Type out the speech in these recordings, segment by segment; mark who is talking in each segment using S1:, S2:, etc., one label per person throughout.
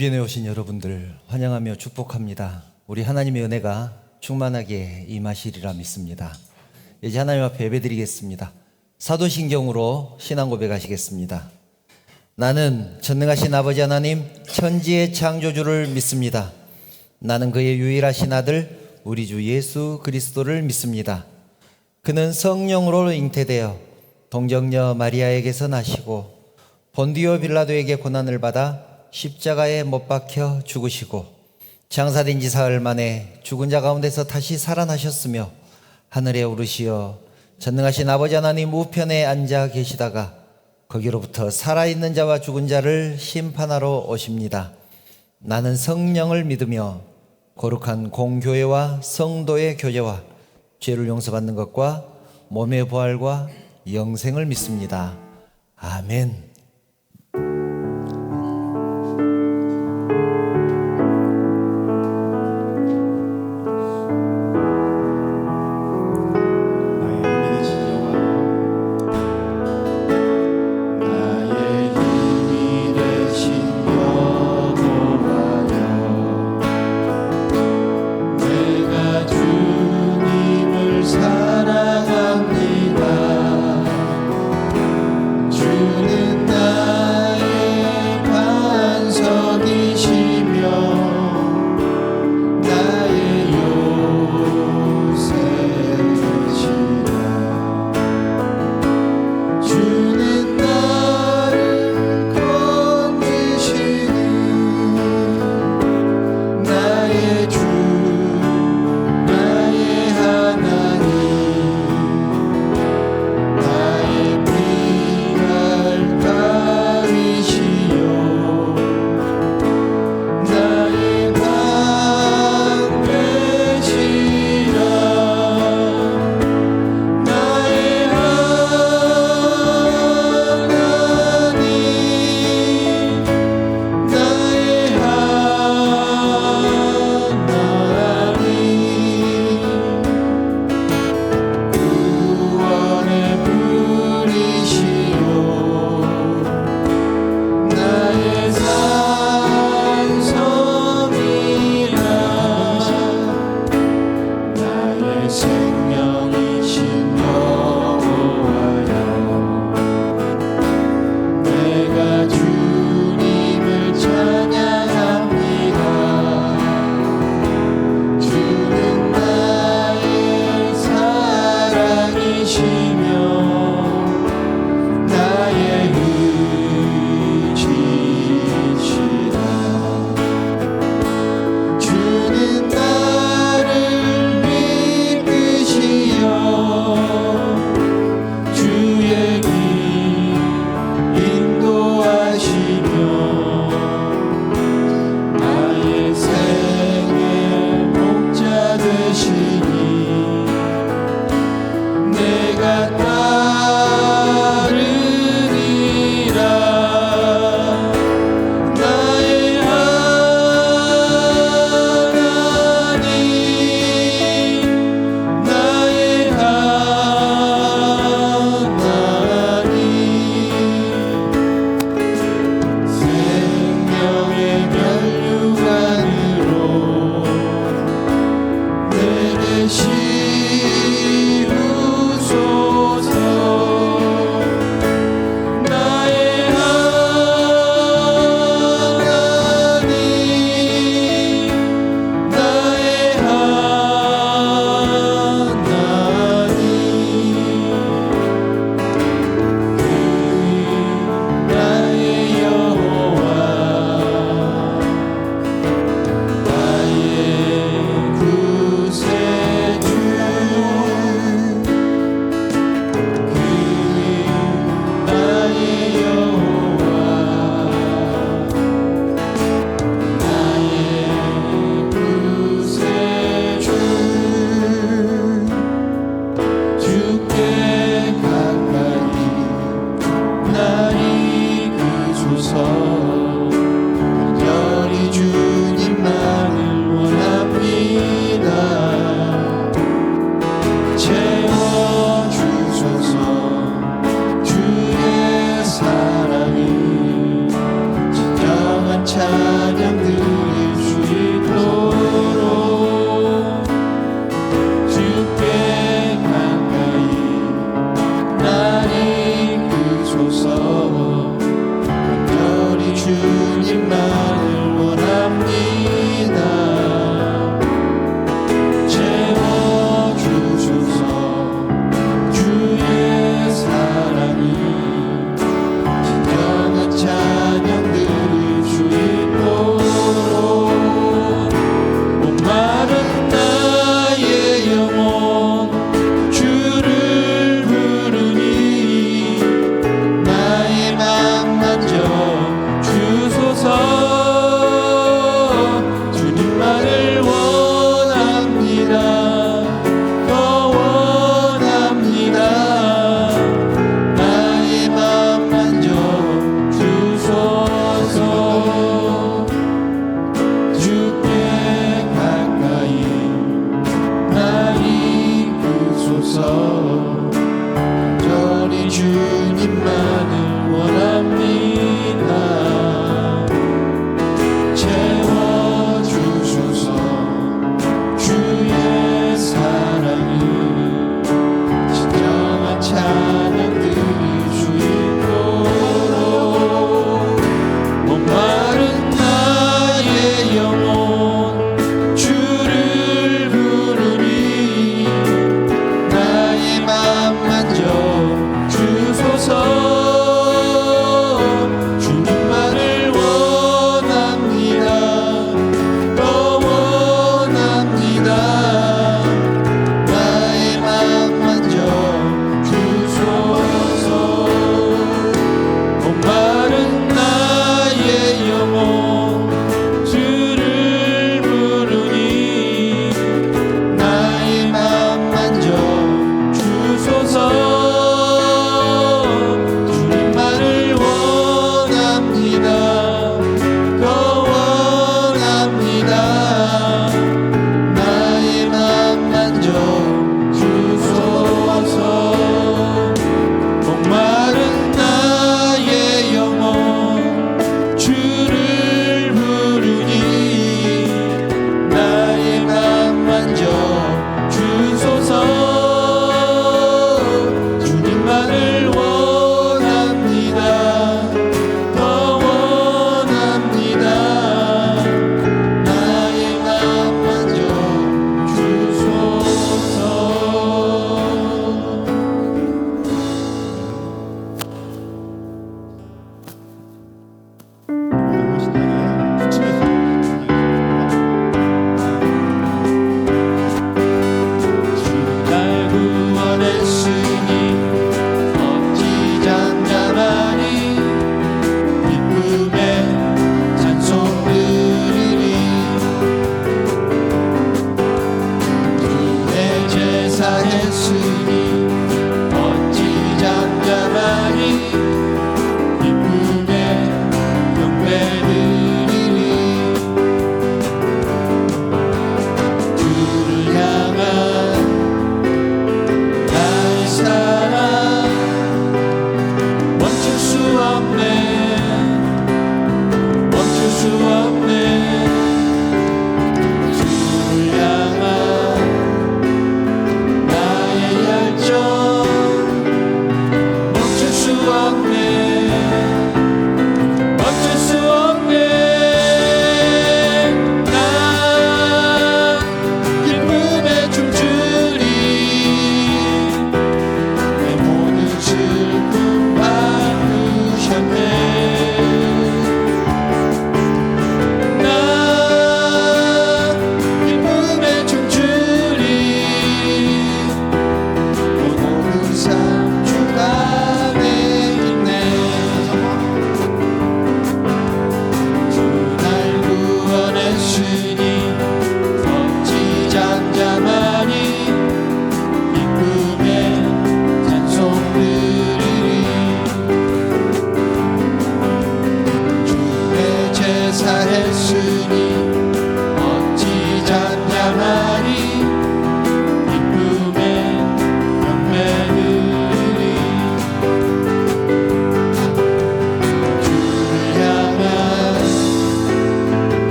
S1: 주변에 오신 여러분들 환영하며 축복합니다. 우리 하나님의 은혜가 충만하게 임하시리라 믿습니다. 이제 하나님 앞에 예배드리겠습니다. 사도신경으로 신앙 고백하시겠습니다. 나는 전능하신 아버지 하나님 천지의 창조주를 믿습니다. 나는 그의 유일하신 아들 우리 주 예수 그리스도를 믿습니다. 그는 성령으로 잉태되어 동정녀 마리아에게서 나시고 본디오 빌라도에게 고난을 받아 십자가에 못 박혀 죽으시고 장사된 지 사흘 만에 죽은 자 가운데서 다시 살아나셨으며 하늘에 오르시어 전능하신 아버지 하나님 우편에 앉아 계시다가 거기로부터 살아있는 자와 죽은 자를 심판하러 오십니다. 나는 성령을 믿으며 거룩한 공교회와 성도의 교제와 죄를 용서받는 것과 몸의 부활과 영생을 믿습니다. 아멘.
S2: 사랑합니다. 주는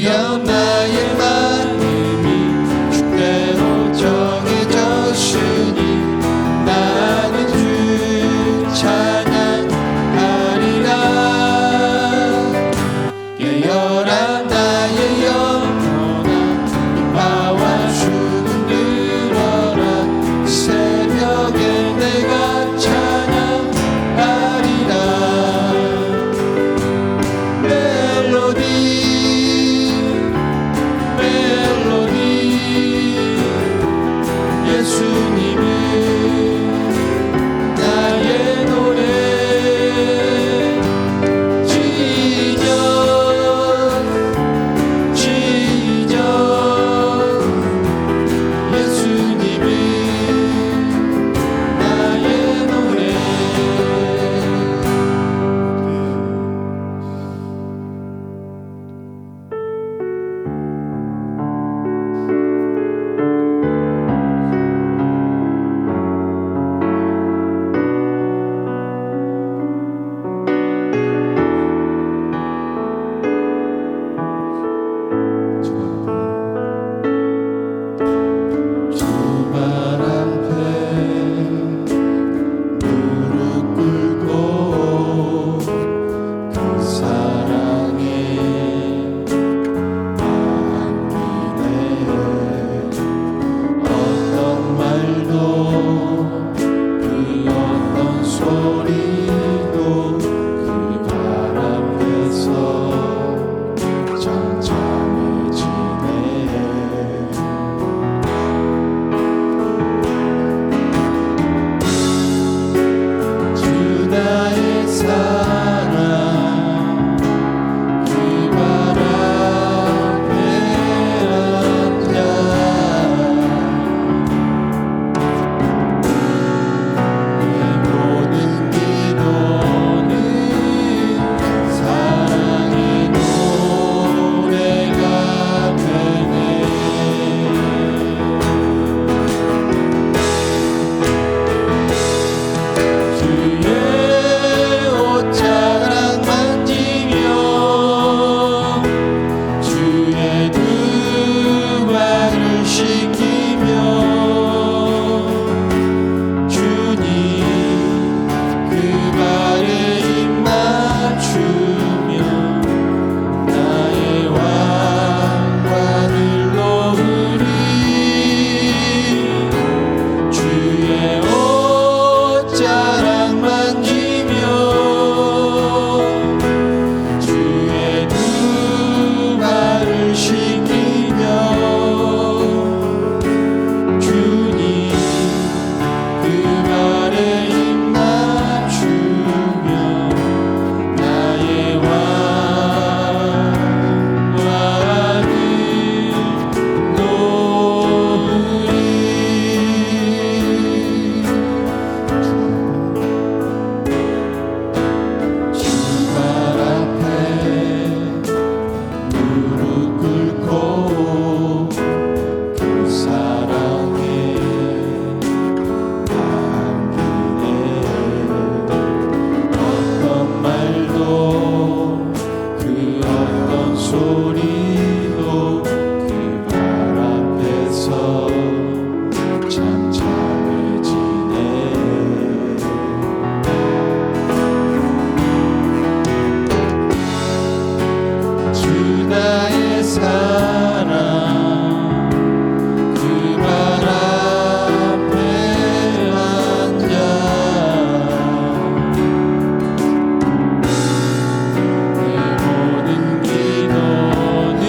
S2: 주여 나의 마음이 주대로 정해졌으니 나는 주 찬양하리라. 깨어라 나의 영혼아 이마와 죽음 들어라. 새벽에 내가 찬양하리라. 멜로디 예수님은 나의 노래. 지적 예수님은 나의 노래. 주 발 앞에 무릎 꿇고 그 사랑에 안기네. 어떤 말도 그 어떤 소리도 그 발 앞에서 잠잠해지네. 주 나의 사랑 그 발 앞에 앉아 내 모든 기도는 사랑의 노래가 되네. 주의 옷자락 만지며 주의 두 발을 씻기며 주님 그 발에 입 맞추며 나의 왕관을 놓으리. 주의 옷자락 만지며 주의 두 발을 씻기며 주님 그 발에 입 맞추며 나의 왕관을 놓으리. 주 발 앞에 무릎 꿇고 그 사랑에 안기네. 어떤 말도 그 어떤 소리도 그 발 앞에서 잠잠해지네. 주 나의 사랑 그 발 앞에 앉아 내 모든 기도는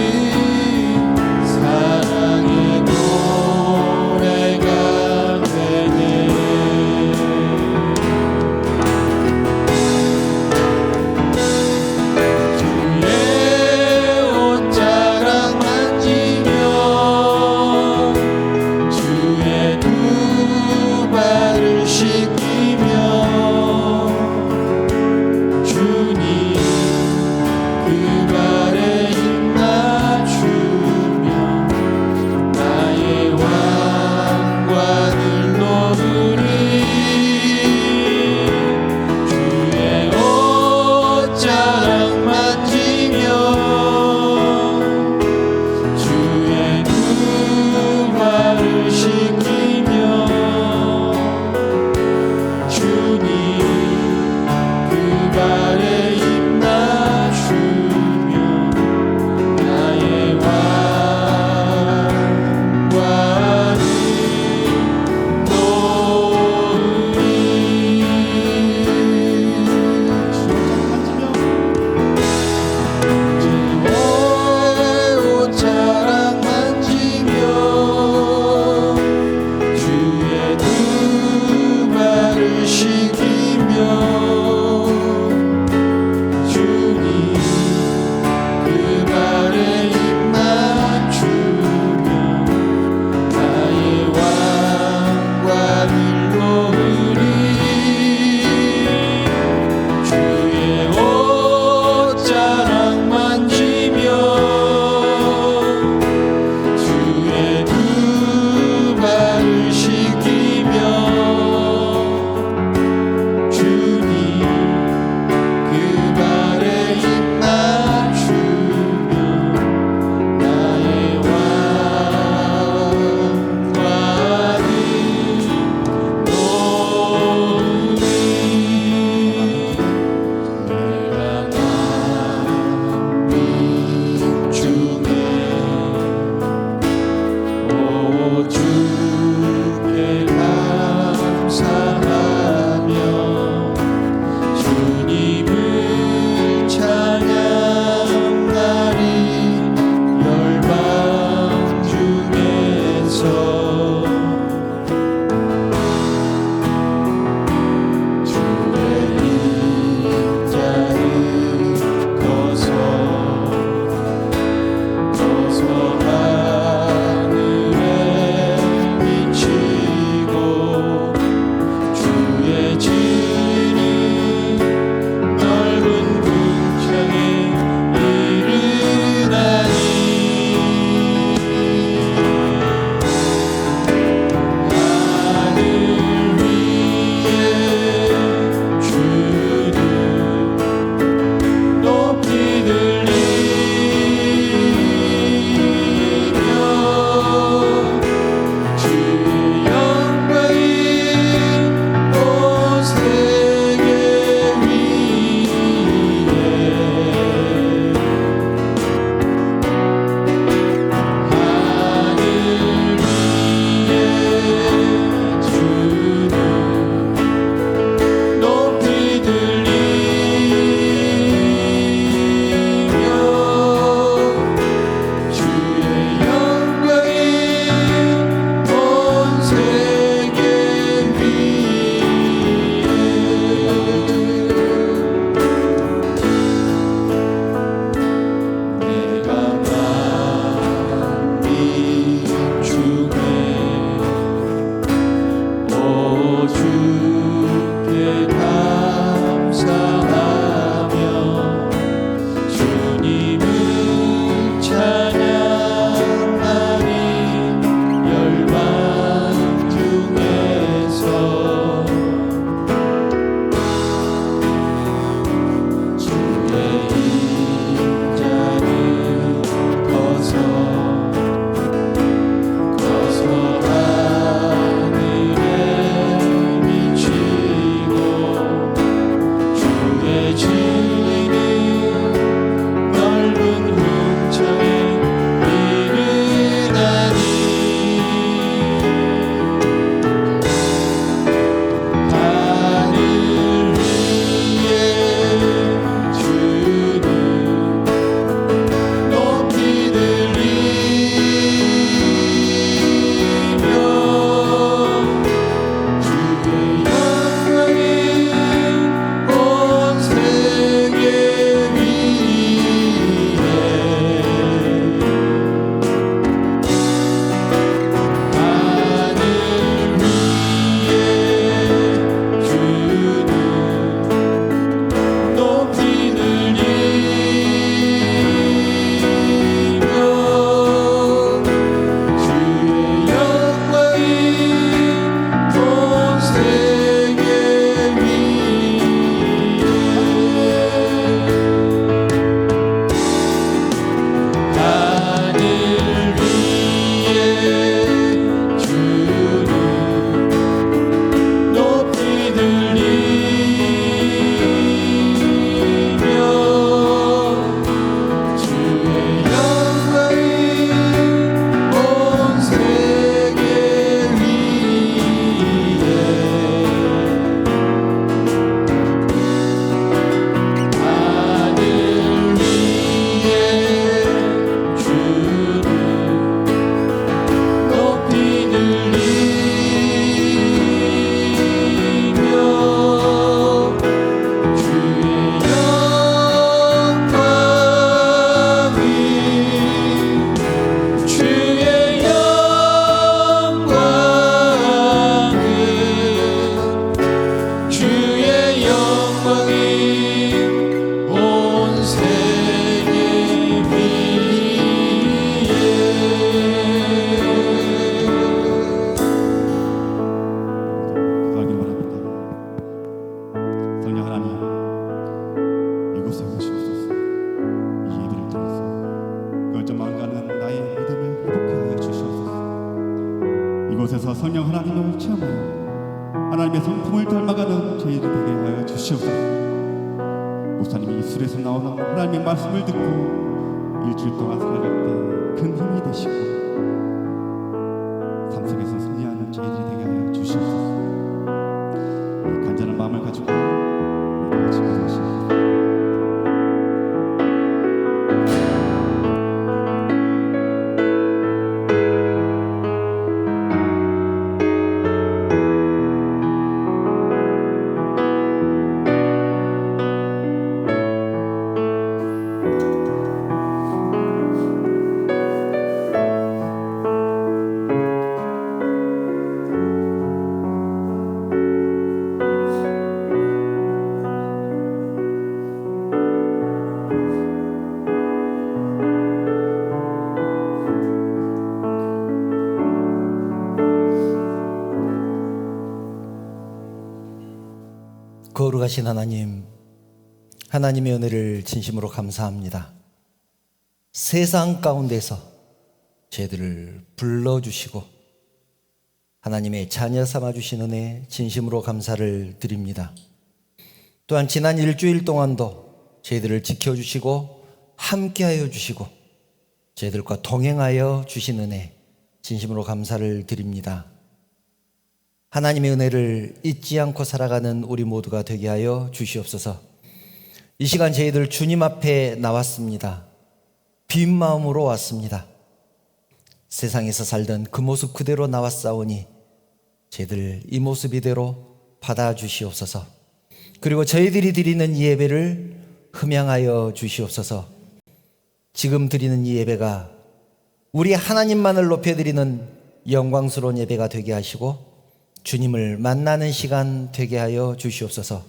S3: 이곳에서 성령 하나님을 체험하여 하나님의 성품을 닮아가는 저희들이 되게 하여 주시옵소서. 목사님이 입술에서 나오는 하나님의 말씀을 듣고 일주일 동안 살아갈 때 큰 힘이 되시고 삶 속에서 승리하는 저희들이 되게 하여 주시옵소서. 이 간절한 마음을 가지고 우리 같이 기도하십니다.
S1: 거룩하신 하나님, 하나님의 은혜를 진심으로 감사합니다. 세상 가운데서 저희들을 불러주시고 하나님의 자녀 삼아주신 은혜 진심으로 감사를 드립니다. 또한 지난 일주일 동안도 저희들을 지켜주시고 함께하여 주시고 저희들과 동행하여 주신 은혜 진심으로 감사를 드립니다. 하나님의 은혜를 잊지 않고 살아가는 우리 모두가 되게 하여 주시옵소서. 이 시간 저희들 주님 앞에 나왔습니다. 빈 마음으로 왔습니다. 세상에서 살던 그 모습 그대로 나왔사오니 저희들 이 모습 이대로 받아주시옵소서. 그리고 저희들이 드리는 이 예배를 흠양하여 주시옵소서. 지금 드리는 이 예배가 우리 하나님만을 높여드리는 영광스러운 예배가 되게 하시고 주님을 만나는 시간 되게 하여 주시옵소서.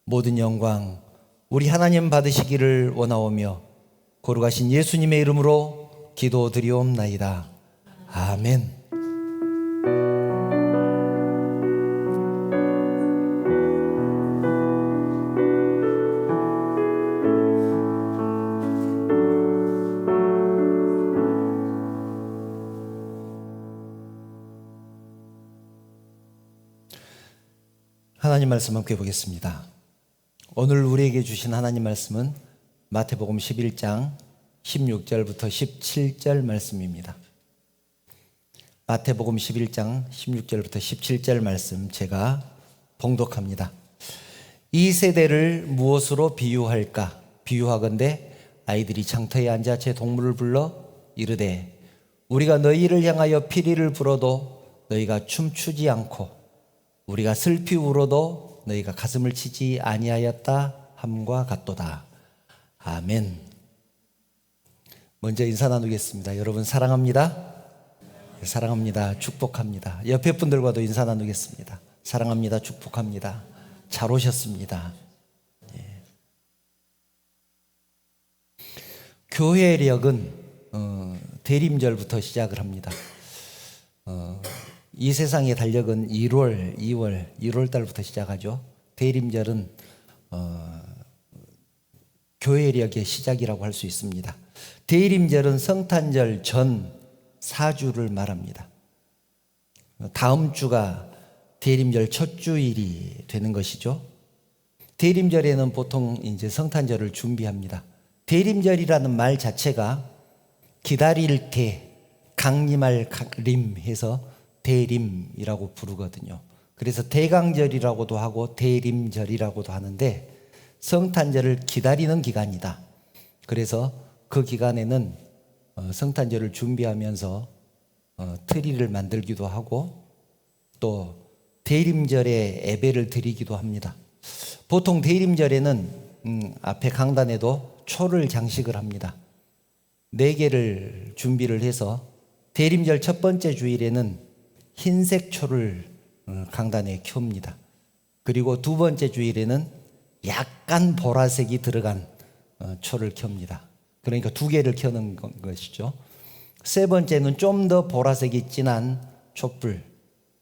S1: 모든 영광 우리 하나님 받으시기를 원하오며 거룩하신 예수님의 이름으로 기도드리옵나이다. 아멘. 하나님 말씀 함께 보겠습니다. 오늘 우리에게 주신 하나님 말씀은 마태복음 11장 16절부터 17절 말씀입니다. 마태복음 11장 16절부터 17절 말씀 제가 봉독합니다. 이 세대를 무엇으로 비유할까? 비유하건대 아이들이 장터에 앉아 제 동물을 불러 이르되 우리가 너희를 향하여 피리를 불어도 너희가 춤추지 않고 우리가 슬피 울어도 너희가 가슴을 치지 아니하였다 함과 같도다. 아멘. 먼저 인사 나누겠습니다. 여러분 사랑합니다. 사랑합니다. 축복합니다. 옆에 분들과도 인사 나누겠습니다. 사랑합니다. 축복합니다. 잘 오셨습니다. 예. 교회력은 대림절부터 시작을 합니다. 이 세상의 달력은 1월 달부터 시작하죠. 대림절은 교회력의 시작이라고 할 수 있습니다. 대림절은 성탄절 전 4주를 말합니다. 다음 주가 대림절 첫 주일이 되는 것이죠. 대림절에는 보통 이제 성탄절을 준비합니다. 대림절이라는 말 자체가 기다릴 때 강림할 림 해서 대림이라고 부르거든요. 그래서 대강절이라고도 하고 대림절이라고도 하는데 성탄절을 기다리는 기간이다. 그래서 그 기간에는 성탄절을 준비하면서 트리를 만들기도 하고 또 대림절에 예배를 드리기도 합니다. 보통 대림절에는 앞에 강단에도 초를 장식을 합니다. 4개를 준비를 해서 대림절 첫 번째 주일에는 흰색 초를 강단에 켭니다. 그리고 두 번째 주일에는 약간 보라색이 들어간 초를 켭니다. 그러니까 2개를 켜는 것이죠. 세 번째는 좀 더 보라색이 진한 촛불,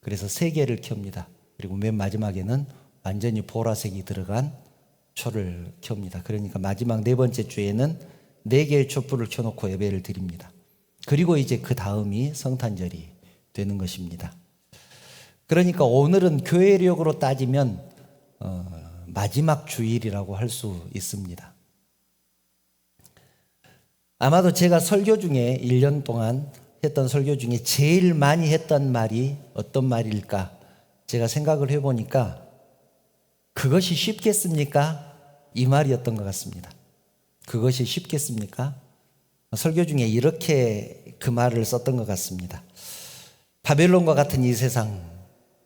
S1: 그래서 3개를 켭니다. 그리고 맨 마지막에는 완전히 보라색이 들어간 초를 켭니다. 그러니까 마지막 4번째 주에는 4개의 촛불을 켜놓고 예배를 드립니다. 그리고 이제 그 다음이 성탄절이 되는 것입니다. 그러니까 오늘은 교회력으로 따지면 마지막 주일이라고 할 수 있습니다. 아마도 제가 설교 중에 1년 동안 했던 설교 중에 제일 많이 했던 말이 어떤 말일까 제가 생각을 해보니까 그것이 쉽겠습니까? 이 말이었던 것 같습니다. 그것이 쉽겠습니까? 설교 중에 이렇게 그 말을 썼던 것 같습니다. 바벨론과 같은 이 세상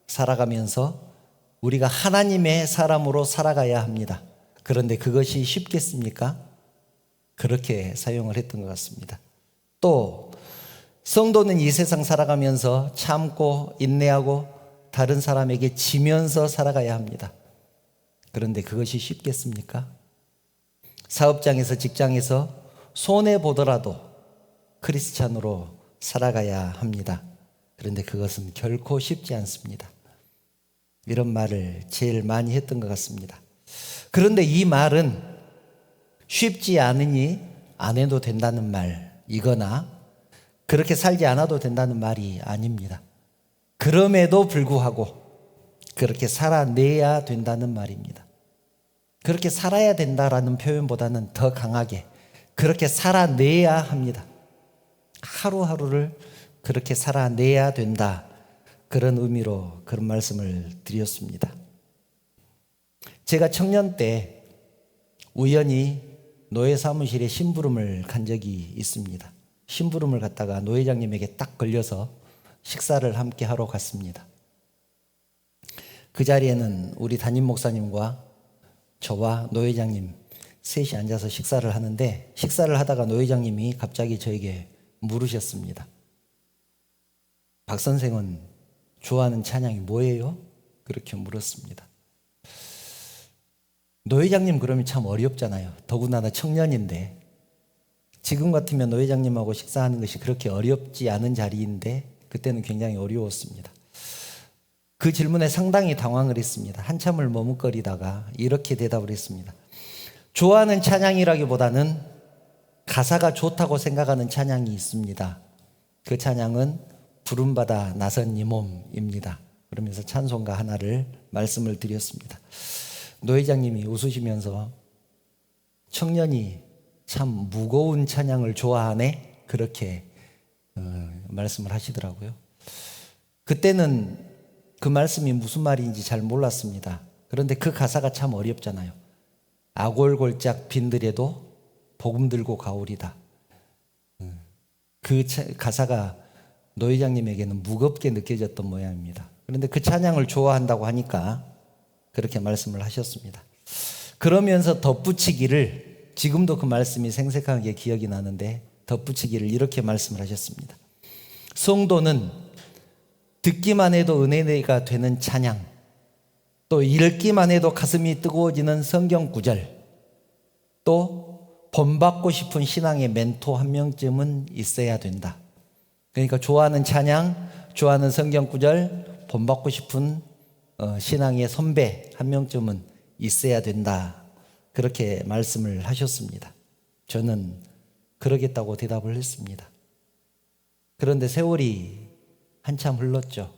S1: 살아가면서 우리가 하나님의 사람으로 살아가야 합니다. 그런데 그것이 쉽겠습니까? 그렇게 사용을 했던 것 같습니다. 또 성도는 이 세상 살아가면서 참고 인내하고 다른 사람에게 지면서 살아가야 합니다. 그런데 그것이 쉽겠습니까? 사업장에서 직장에서 손해보더라도 크리스찬으로 살아가야 합니다. 그런데 그것은 결코 쉽지 않습니다. 이런 말을 제일 많이 했던 것 같습니다. 그런데 이 말은 쉽지 않으니 안 해도 된다는 말이거나 그렇게 살지 않아도 된다는 말이 아닙니다. 그럼에도 불구하고 그렇게 살아내야 된다는 말입니다. 그렇게 살아야 된다라는 표현보다는 더 강하게 그렇게 살아내야 합니다. 하루하루를 그렇게 살아내야 된다. 그런 의미로 그런 말씀을 드렸습니다. 제가 청년 때 우연히 노예 사무실에 심부름을 간 적이 있습니다. 심부름을 갔다가 노회장님에게 딱 걸려서 식사를 함께 하러 갔습니다. 그 자리에는 우리 담임 목사님과 저와 노회장님 셋이 앉아서 식사를 하는데 식사를 하다가 노회장님이 갑자기 저에게 물으셨습니다. 박 선생은 좋아하는 찬양이 뭐예요? 그렇게 물었습니다. 노회장님 그러면 참 어렵잖아요. 더군다나 청년인데 지금 같으면 노회장님하고 식사하는 것이 그렇게 어렵지 않은 자리인데 그때는 굉장히 어려웠습니다. 그 질문에 상당히 당황을 했습니다. 한참을 머뭇거리다가 이렇게 대답을 했습니다. 좋아하는 찬양이라기보다는 가사가 좋다고 생각하는 찬양이 있습니다. 그 찬양은 부름받아 나선 이 몸입니다. 그러면서 찬송가 하나를 말씀을 드렸습니다. 노 회장님이 웃으시면서 청년이 참 무거운 찬양을 좋아하네 그렇게 말씀을 하시더라고요. 그때는 그 말씀이 무슨 말인지 잘 몰랐습니다. 그런데 그 가사가 참 어렵잖아요. 아골골짝 빈들에도 복음 들고 가오리다. 그 가사가 노 회장님에게는 무겁게 느껴졌던 모양입니다. 그런데 그 찬양을 좋아한다고 하니까 그렇게 말씀을 하셨습니다. 그러면서 덧붙이기를 지금도 그 말씀이 생생하게 기억이 나는데 덧붙이기를 이렇게 말씀을 하셨습니다. 성도는 듣기만 해도 은혜가 되는 찬양, 또 읽기만 해도 가슴이 뜨거워지는 성경 구절, 또 본받고 싶은 신앙의 멘토 한 명쯤은 있어야 된다. 그러니까 좋아하는 찬양, 좋아하는 성경 구절, 본받고 싶은 신앙의 선배 한 명쯤은 있어야 된다. 그렇게 말씀을 하셨습니다. 저는 그러겠다고 대답을 했습니다. 그런데 세월이 한참 흘렀죠.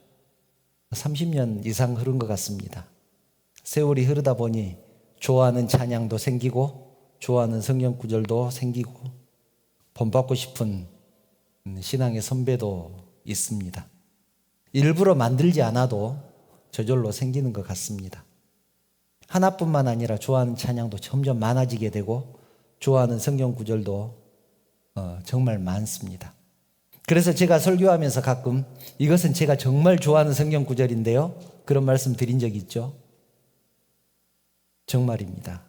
S1: 30년 이상 흐른 것 같습니다. 세월이 흐르다 보니 좋아하는 찬양도 생기고 좋아하는 성경 구절도 생기고 본받고 싶은 신앙의 선배도 있습니다. 일부러 만들지 않아도 저절로 생기는 것 같습니다. 하나뿐만 아니라 좋아하는 찬양도 점점 많아지게 되고 좋아하는 성경 구절도 정말 많습니다. 그래서 제가 설교하면서 가끔 이것은 제가 정말 좋아하는 성경 구절인데요, 그런 말씀 드린 적이 있죠. 정말입니다.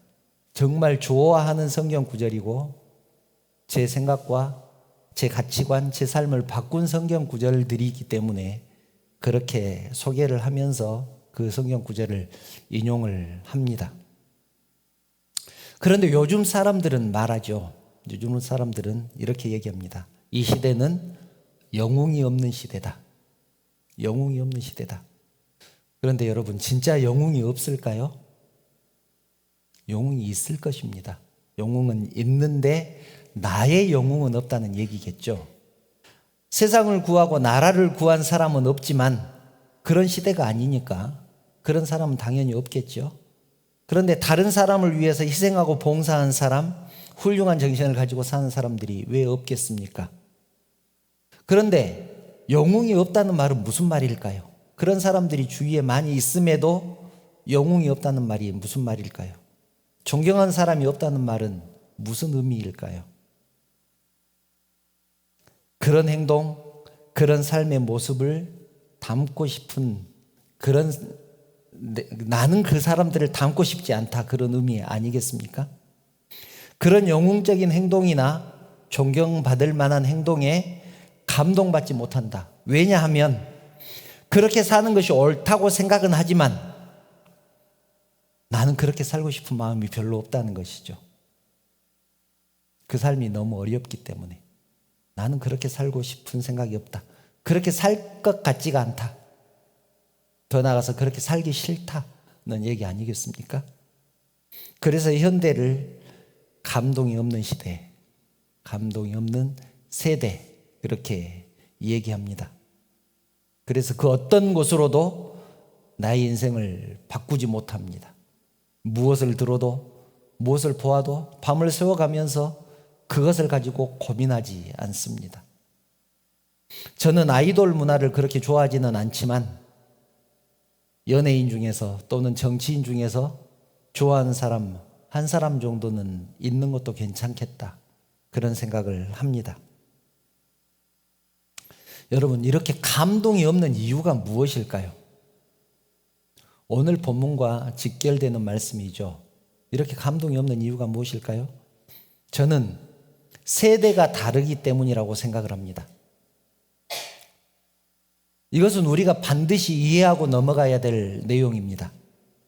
S1: 정말 좋아하는 성경 구절이고 제 생각과 제 가치관, 제 삶을 바꾼 성경 구절들이기 때문에 그렇게 소개를 하면서 그 성경 구절을 인용을 합니다. 그런데 요즘 사람들은 말하죠. 요즘 사람들은 이렇게 얘기합니다. 이 시대는 영웅이 없는 시대다. 영웅이 없는 시대다. 그런데 여러분, 진짜 영웅이 없을까요? 영웅이 있을 것입니다. 영웅은 있는데 나의 영웅은 없다는 얘기겠죠. 세상을 구하고 나라를 구한 사람은 없지만 그런 시대가 아니니까 그런 사람은 당연히 없겠죠. 그런데 다른 사람을 위해서 희생하고 봉사한 사람, 훌륭한 정신을 가지고 사는 사람들이 왜 없겠습니까? 그런데 영웅이 없다는 말은 무슨 말일까요? 그런 사람들이 주위에 많이 있음에도 영웅이 없다는 말이 무슨 말일까요? 존경하는 사람이 없다는 말은 무슨 의미일까요? 그런 행동, 그런 삶의 모습을 담고 싶은 그런, 나는 그 사람들을 담고 싶지 않다, 그런 의미 아니겠습니까? 그런 영웅적인 행동이나 존경받을 만한 행동에 감동받지 못한다. 왜냐하면 그렇게 사는 것이 옳다고 생각은 하지만 나는 그렇게 살고 싶은 마음이 별로 없다는 것이죠. 그 삶이 너무 어렵기 때문에 나는 그렇게 살고 싶은 생각이 없다. 그렇게 살 것 같지가 않다. 더 나아가서 그렇게 살기 싫다는 얘기 아니겠습니까? 그래서 현대를 감동이 없는 시대, 감동이 없는 세대, 그렇게 얘기합니다. 그래서 그 어떤 곳으로도 나의 인생을 바꾸지 못합니다. 무엇을 들어도, 무엇을 보아도 밤을 새워가면서 그것을 가지고 고민하지 않습니다. 저는 아이돌 문화를 그렇게 좋아하지는 않지만 연예인 중에서 또는 정치인 중에서 좋아하는 사람 한 사람 정도는 있는 것도 괜찮겠다, 그런 생각을 합니다. 여러분, 이렇게 감동이 없는 이유가 무엇일까요? 오늘 본문과 직결되는 말씀이죠. 이렇게 감동이 없는 이유가 무엇일까요? 저는 세대가 다르기 때문이라고 생각을 합니다. 이것은 우리가 반드시 이해하고 넘어가야 될 내용입니다.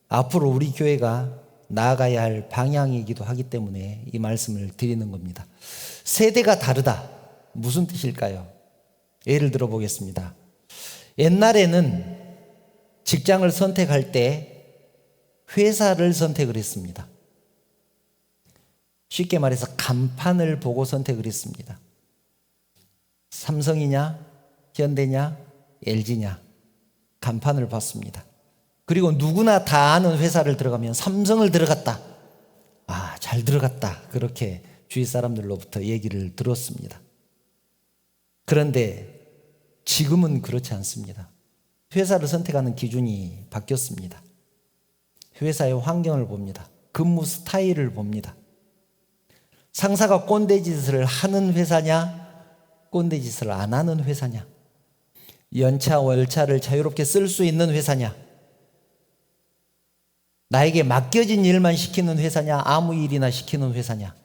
S1: 앞으로 우리 교회가 나아가야 할 방향이기도 하기 때문에 이 말씀을 드리는 겁니다. 세대가 다르다, 무슨 뜻일까요? 예를 들어 보겠습니다. 옛날에는 직장을 선택할 때 회사를 선택을 했습니다. 쉽게 말해서 간판을 보고 선택을 했습니다. 삼성이냐, 현대냐, LG냐, 간판을 봤습니다. 그리고 누구나 다 아는 회사를 들어가면 삼성을 들어갔다, 아, 잘 들어갔다, 그렇게 주위 사람들로부터 얘기를 들었습니다. 그런데 지금은 그렇지 않습니다. 회사를 선택하는 기준이 바뀌었습니다. 회사의 환경을 봅니다. 근무 스타일을 봅니다. 상사가 꼰대짓을 하는 회사냐, 꼰대짓을 안 하는 회사냐, 연차 월차를 자유롭게 쓸 수 있는 회사냐, 나에게 맡겨진 일만 시키는 회사냐, 아무 일이나 시키는 회사냐,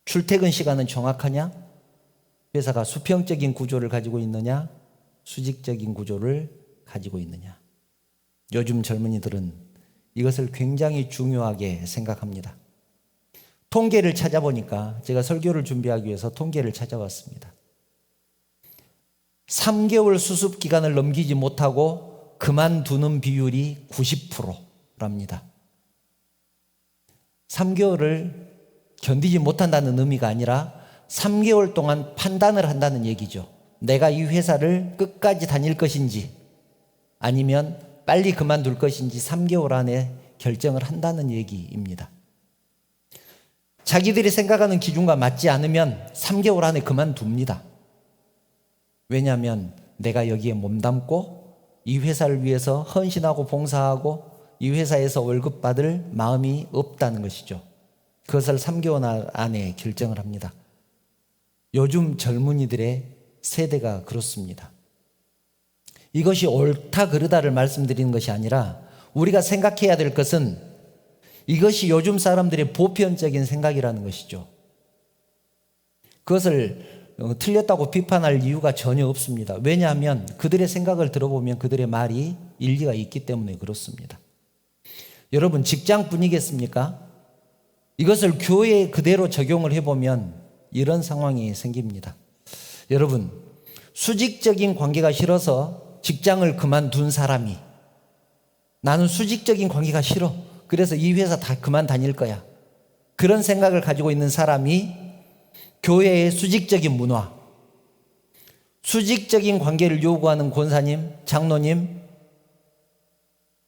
S1: 출퇴근 시간은 정확하냐, 회사가 수평적인 구조를 가지고 있느냐, 수직적인 구조를 가지고 있느냐. 요즘 젊은이들은 이것을 굉장히 중요하게 생각합니다. 통계를 찾아보니까, 제가 설교를 준비하기 위해서 통계를 찾아봤습니다. 3개월 수습 기간을 넘기지 못하고 그만두는 비율이 90%랍니다. 3개월을 견디지 못한다는 의미가 아니라 3개월 동안 판단을 한다는 얘기죠. 내가 이 회사를 끝까지 다닐 것인지 아니면 빨리 그만둘 것인지 3개월 안에 결정을 한다는 얘기입니다. 자기들이 생각하는 기준과 맞지 않으면 3개월 안에 그만둡니다. 왜냐하면 내가 여기에 몸담고 이 회사를 위해서 헌신하고 봉사하고 이 회사에서 월급 받을 마음이 없다는 것이죠. 그것을 3개월 안에 결정을 합니다. 요즘 젊은이들의 세대가 그렇습니다. 이것이 옳다 그르다를 말씀드리는 것이 아니라 우리가 생각해야 될 것은 이것이 요즘 사람들의 보편적인 생각이라는 것이죠. 그것을 틀렸다고 비판할 이유가 전혀 없습니다. 왜냐하면 그들의 생각을 들어보면 그들의 말이 일리가 있기 때문에 그렇습니다. 여러분, 직장뿐이겠습니까? 이것을 교회에 그대로 적용을 해보면 이런 상황이 생깁니다. 여러분, 수직적인 관계가 싫어서 직장을 그만둔 사람이 나는 수직적인 관계가 싫어, 그래서 이 회사 다 그만 다닐 거야, 그런 생각을 가지고 있는 사람이 교회의 수직적인 문화, 수직적인 관계를 요구하는 권사님, 장로님,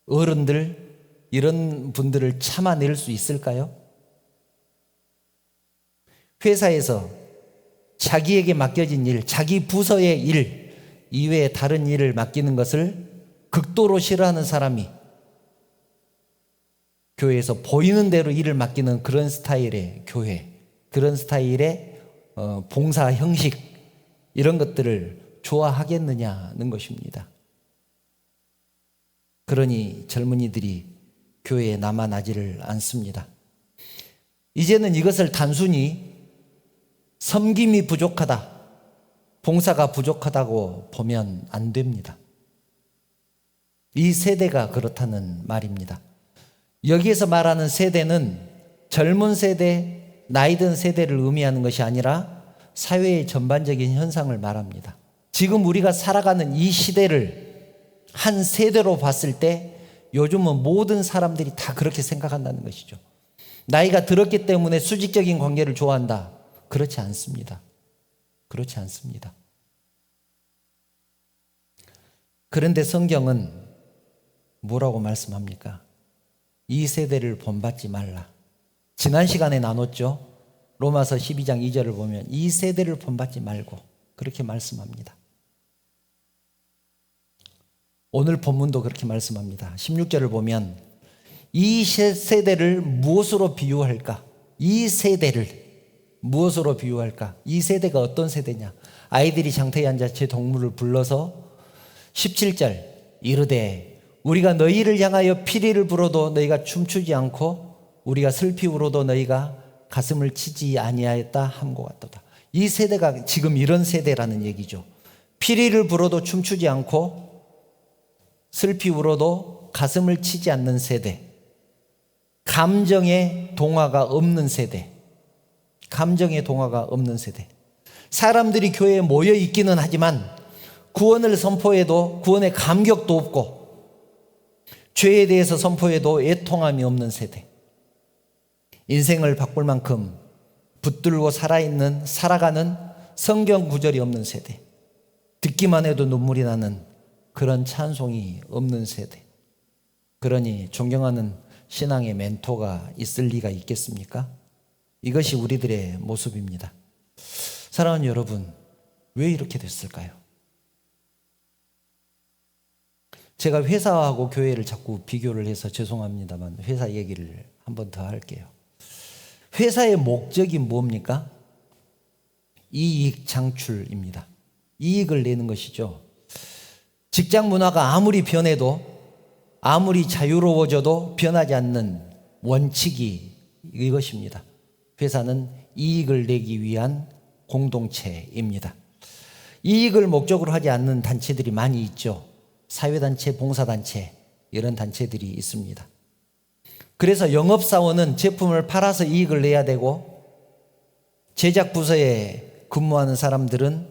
S1: 어른들, 이런 분들을 참아낼 수 있을까요? 회사에서 자기에게 맡겨진 일, 자기 부서의 일 이외에 다른 일을 맡기는 것을 극도로 싫어하는 사람이 교회에서 보이는 대로 일을 맡기는 그런 스타일의 교회, 그런 스타일의 봉사 형식, 이런 것들을 좋아하겠느냐는 것입니다. 그러니 젊은이들이 교회에 남아나지를 않습니다. 이제는 이것을 단순히 섬김이 부족하다, 봉사가 부족하다고 보면 안 됩니다. 이 세대가 그렇다는 말입니다. 여기에서 말하는 세대는 젊은 세대, 나이든 세대를 의미하는 것이 아니라 사회의 전반적인 현상을 말합니다. 지금 우리가 살아가는 이 시대를 한 세대로 봤을 때 요즘은 모든 사람들이 다 그렇게 생각한다는 것이죠. 나이가 들었기 때문에 수직적인 관계를 좋아한다. 그렇지 않습니다. 그렇지 않습니다. 그런데 성경은 뭐라고 말씀합니까? 이 세대를 본받지 말라. 지난 시간에 나눴죠. 로마서 12장 2절을 보면 이 세대를 본받지 말고 그렇게 말씀합니다. 오늘 본문도 그렇게 말씀합니다. 16절을 보면 이 세대를 무엇으로 비유할까? 이 세대를 무엇으로 비유할까? 이 세대가 어떤 세대냐? 아이들이 장터에 앉아 제 동물을 불러서 17절 이르되 우리가 너희를 향하여 피리를 불어도 너희가 춤추지 않고 우리가 슬피 울어도 너희가 가슴을 치지 아니하였다 함과 같도다. 이 세대가 지금 이런 세대라는 얘기죠. 피리를 불어도 춤추지 않고 슬피 울어도 가슴을 치지 않는 세대, 감정의 동화가 없는 세대, 감정의 동화가 없는 세대. 사람들이 교회에 모여 있기는 하지만 구원을 선포해도 구원의 감격도 없고 죄에 대해서 선포해도 애통함이 없는 세대. 인생을 바꿀 만큼 붙들고 살아가는 성경 구절이 없는 세대. 듣기만 해도 눈물이 나는 그런 찬송이 없는 세대. 그러니 존경하는 신앙의 멘토가 있을 리가 있겠습니까? 이것이 우리들의 모습입니다. 사랑하는 여러분, 왜 이렇게 됐을까요? 제가 회사하고 교회를 자꾸 비교를 해서 죄송합니다만 회사 얘기를 한 번 더 할게요. 회사의 목적이 뭡니까? 이익 창출입니다. 이익을 내는 것이죠. 직장 문화가 아무리 변해도 아무리 자유로워져도 변하지 않는 원칙이 이것입니다. 회사는 이익을 내기 위한 공동체입니다. 이익을 목적으로 하지 않는 단체들이 많이 있죠. 사회단체, 봉사단체 이런 단체들이 있습니다. 그래서 영업사원은 제품을 팔아서 이익을 내야 되고 제작부서에 근무하는 사람들은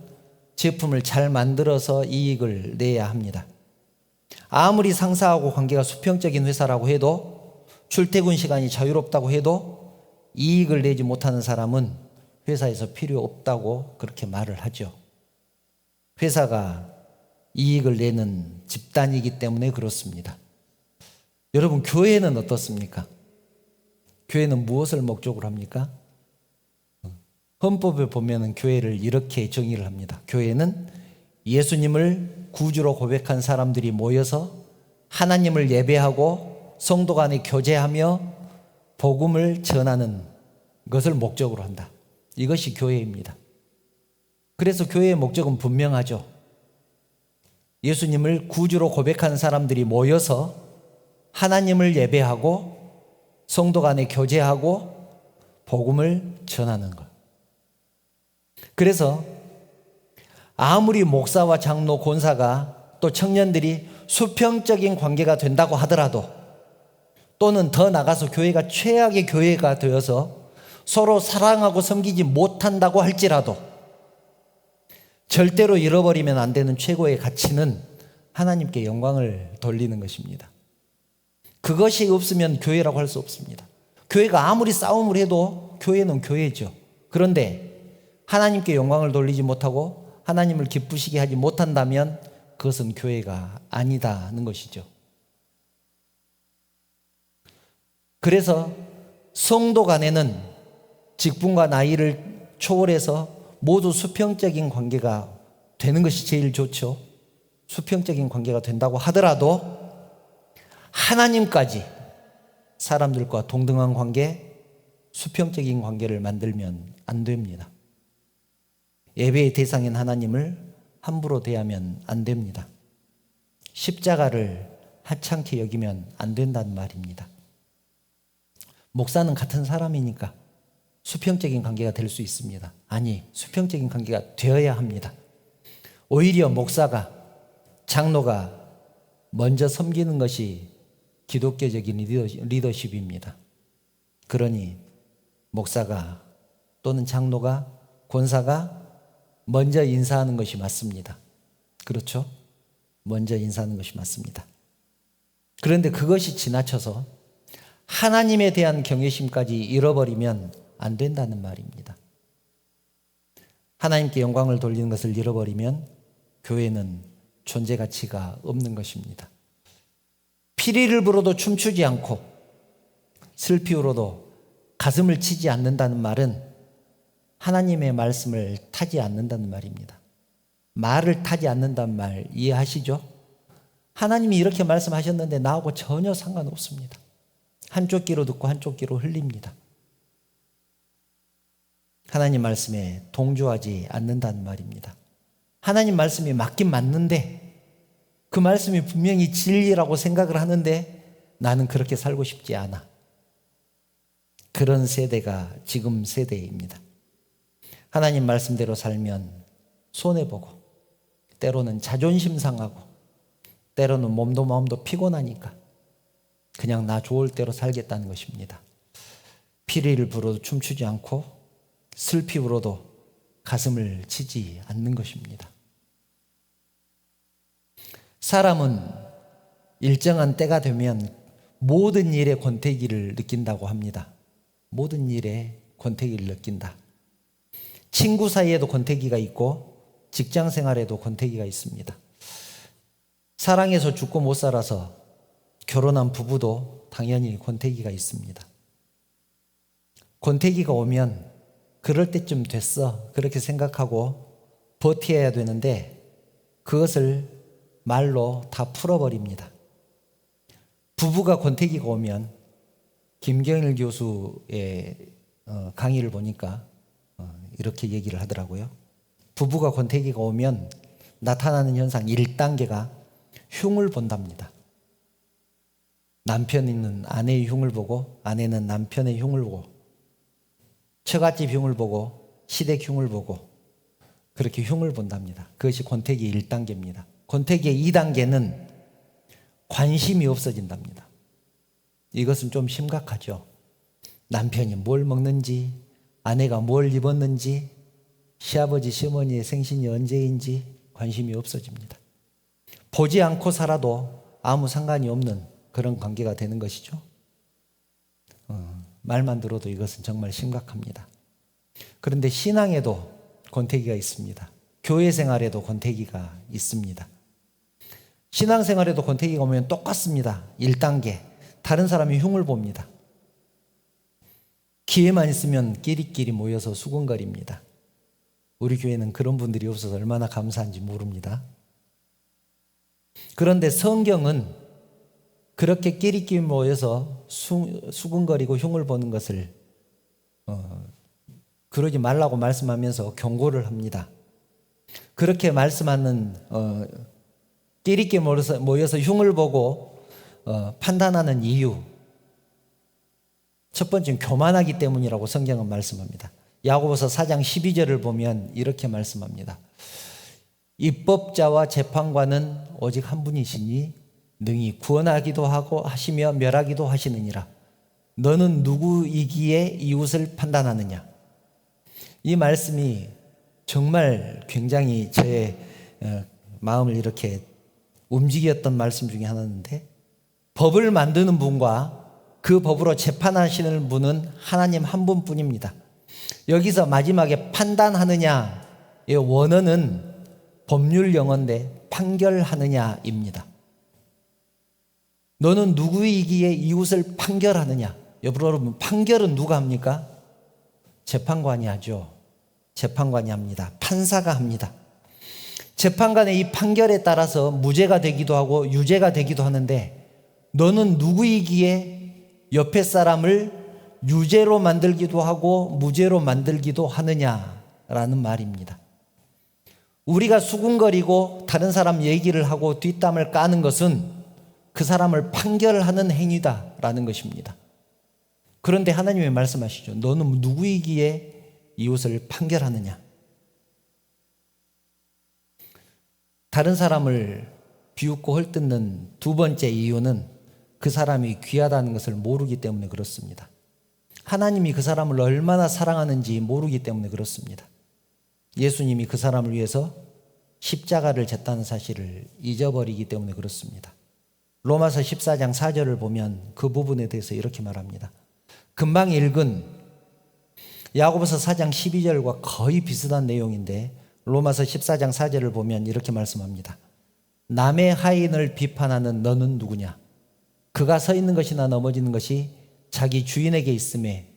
S1: 제품을 잘 만들어서 이익을 내야 합니다. 아무리 상사하고 관계가 수평적인 회사라고 해도 출퇴근 시간이 자유롭다고 해도 이익을 내지 못하는 사람은 회사에서 필요 없다고 그렇게 말을 하죠. 회사가 이익을 내는 집단이기 때문에 그렇습니다. 여러분, 교회는 어떻습니까? 교회는 무엇을 목적으로 합니까? 헌법에 보면 교회를 이렇게 정의를 합니다. 교회는 예수님을 구주로 고백한 사람들이 모여서 하나님을 예배하고 성도 간에 교제하며 복음을 전하는 것을 목적으로 한다. 이것이 교회입니다. 그래서 교회의 목적은 분명하죠. 예수님을 구주로 고백하는 사람들이 모여서 하나님을 예배하고 성도 간에 교제하고 복음을 전하는 것. 그래서 아무리 목사와 장로, 권사가 또 청년들이 수평적인 관계가 된다고 하더라도 또는 더 나가서 교회가 최악의 교회가 되어서 서로 사랑하고 섬기지 못한다고 할지라도 절대로 잃어버리면 안 되는 최고의 가치는 하나님께 영광을 돌리는 것입니다. 그것이 없으면 교회라고 할 수 없습니다. 교회가 아무리 싸움을 해도 교회는 교회죠. 그런데 하나님께 영광을 돌리지 못하고 하나님을 기쁘시게 하지 못한다면 그것은 교회가 아니다는 것이죠. 그래서 성도 간에는 직분과 나이를 초월해서 모두 수평적인 관계가 되는 것이 제일 좋죠. 수평적인 관계가 된다고 하더라도 하나님까지 사람들과 동등한 관계, 수평적인 관계를 만들면 안 됩니다. 예배의 대상인 하나님을 함부로 대하면 안 됩니다. 십자가를 하찮게 여기면 안 된다는 말입니다. 목사는 같은 사람이니까 수평적인 관계가 될 수 있습니다. 아니, 수평적인 관계가 되어야 합니다. 오히려 목사가, 장로가 먼저 섬기는 것이 기독교적인 리더십입니다. 그러니 목사가 또는 장로가, 권사가 먼저 인사하는 것이 맞습니다. 그렇죠? 먼저 인사하는 것이 맞습니다. 그런데 그것이 지나쳐서 하나님에 대한 경외심까지 잃어버리면 안 된다는 말입니다. 하나님께 영광을 돌리는 것을 잃어버리면 교회는 존재 가치가 없는 것입니다. 피리를 불어도 춤추지 않고 슬피 울어도 가슴을 치지 않는다는 말은 하나님의 말씀을 타지 않는다는 말입니다. 말을 타지 않는다는 말 이해하시죠? 하나님이 이렇게 말씀하셨는데 나하고 전혀 상관없습니다. 한쪽 귀로 듣고 한쪽 귀로 흘립니다. 하나님 말씀에 동조하지 않는다는 말입니다. 하나님 말씀이 맞긴 맞는데 그 말씀이 분명히 진리라고 생각을 하는데 나는 그렇게 살고 싶지 않아. 그런 세대가 지금 세대입니다. 하나님 말씀대로 살면 손해보고 때로는 자존심 상하고 때로는 몸도 마음도 피곤하니까 그냥 나 좋을 대로 살겠다는 것입니다. 피리를 불어도 춤추지 않고 슬피 울어도 가슴을 치지 않는 것입니다. 사람은 일정한 때가 되면 모든 일에 권태기를 느낀다고 합니다. 모든 일에 권태기를 느낀다. 친구 사이에도 권태기가 있고 직장 생활에도 권태기가 있습니다. 사랑해서 죽고 못 살아서 결혼한 부부도 당연히 권태기가 있습니다. 권태기가 오면 그럴 때쯤 됐어 그렇게 생각하고 버텨야 되는데 그것을 말로 다 풀어버립니다. 부부가 권태기가 오면 김경일 교수의 강의를 보니까 이렇게 얘기를 하더라고요. 부부가 권태기가 오면 나타나는 현상 1단계가 흉을 본답니다. 남편은 아내의 흉을 보고 아내는 남편의 흉을 보고 처갓집 흉을 보고 시댁 흉을 보고 그렇게 흉을 본답니다. 그것이 권태기 1단계입니다. 권태기의 2단계는 관심이 없어진답니다. 이것은 좀 심각하죠. 남편이 뭘 먹는지, 아내가 뭘 입었는지, 시아버지, 시어머니의 생신이 언제인지 관심이 없어집니다. 보지 않고 살아도 아무 상관이 없는 그런 관계가 되는 것이죠. 말만 들어도 이것은 정말 심각합니다. 그런데 신앙에도 권태기가 있습니다. 교회 생활에도 권태기가 있습니다. 신앙생활에도 권태기가 오면 똑같습니다. 1단계. 다른 사람이 흉을 봅니다. 기회만 있으면 끼리끼리 모여서 수군거립니다. 우리 교회는 그런 분들이 없어서 얼마나 감사한지 모릅니다. 그런데 성경은 그렇게 끼리끼리 모여서 수군거리고 흉을 보는 것을 그러지 말라고 말씀하면서 경고를 합니다. 그렇게 말씀하는 끼리끼리 모여서 흉을 보고 판단하는 이유 첫 번째는 교만하기 때문이라고 성경은 말씀합니다. 야고보서 4장 12절을 보면 이렇게 말씀합니다. 입법자와 재판관은 오직 한 분이시니 능히 구원하기도 하고 하시며 멸하기도 하시느니라. 너는 누구이기에 이웃을 판단하느냐. 이 말씀이 정말 굉장히 제 마음을 이렇게 움직였던 말씀 중에 하나인데 법을 만드는 분과 그 법으로 재판하시는 분은 하나님 한 분뿐입니다. 여기서 마지막에 판단하느냐의 원어는 법률 용어인데 판결하느냐입니다. 너는 누구이기에 이웃을 판결하느냐? 여러분, 판결은 누가 합니까? 재판관이 하죠. 재판관이 합니다. 판사가 합니다. 재판관의 이 판결에 따라서 무죄가 되기도 하고 유죄가 되기도 하는데, 너는 누구이기에 옆에 사람을 유죄로 만들기도 하고 무죄로 만들기도 하느냐라는 말입니다. 우리가 수군거리고 다른 사람 얘기를 하고 뒷담을 까는 것은 그 사람을 판결하는 행위다라는 것입니다. 그런데 하나님이 말씀하시죠. 너는 누구이기에 이웃을 판결하느냐? 다른 사람을 비웃고 헐뜯는 두 번째 이유는 그 사람이 귀하다는 것을 모르기 때문에 그렇습니다. 하나님이 그 사람을 얼마나 사랑하는지 모르기 때문에 그렇습니다. 예수님이 그 사람을 위해서 십자가를 졌다는 사실을 잊어버리기 때문에 그렇습니다. 로마서 14장 4절을 보면 그 부분에 대해서 이렇게 말합니다. 금방 읽은 야고보서 4장 12절과 거의 비슷한 내용인데 로마서 14장 4절을 보면 이렇게 말씀합니다. 남의 하인을 비판하는 너는 누구냐? 그가 서 있는 것이나 넘어지는 것이 자기 주인에게 있음에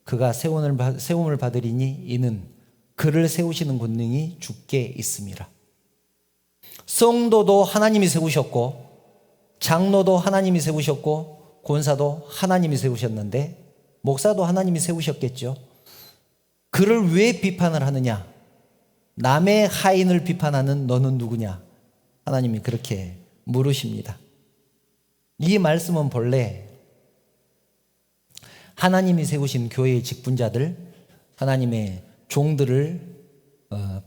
S1: 그가 세움을 받으리니 이는 그를 세우시는 권능이 주께 있음이라. 성도도 하나님이 세우셨고 장로도 하나님이 세우셨고 권사도 하나님이 세우셨는데 목사도 하나님이 세우셨겠죠. 그를 왜 비판을 하느냐? 남의 하인을 비판하는 너는 누구냐? 하나님이 그렇게 물으십니다. 이 말씀은 본래 하나님이 세우신 교회의 직분자들, 하나님의 종들을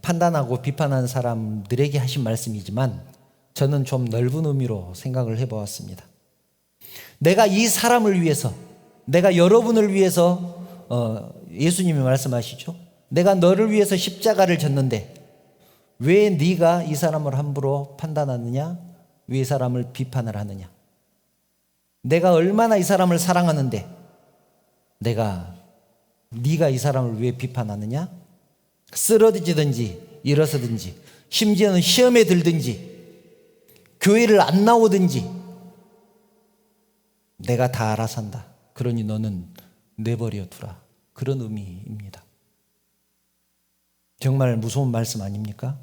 S1: 판단하고 비판하는 사람들에게 하신 말씀이지만 저는 좀 넓은 의미로 생각을 해보았습니다. 내가 이 사람을 위해서, 내가 여러분을 위해서 예수님이 말씀하시죠. 내가 너를 위해서 십자가를 졌는데 왜 네가 이 사람을 함부로 판단하느냐? 왜 이 사람을 비판을 하느냐? 내가 얼마나 이 사람을 사랑하는데 네가 이 사람을 왜 비판하느냐? 쓰러지든지 일어서든지 심지어는 시험에 들든지 교회를 안 나오든지 내가 다 알아서 한다. 그러니 너는 내버려 두라. 그런 의미입니다. 정말 무서운 말씀 아닙니까?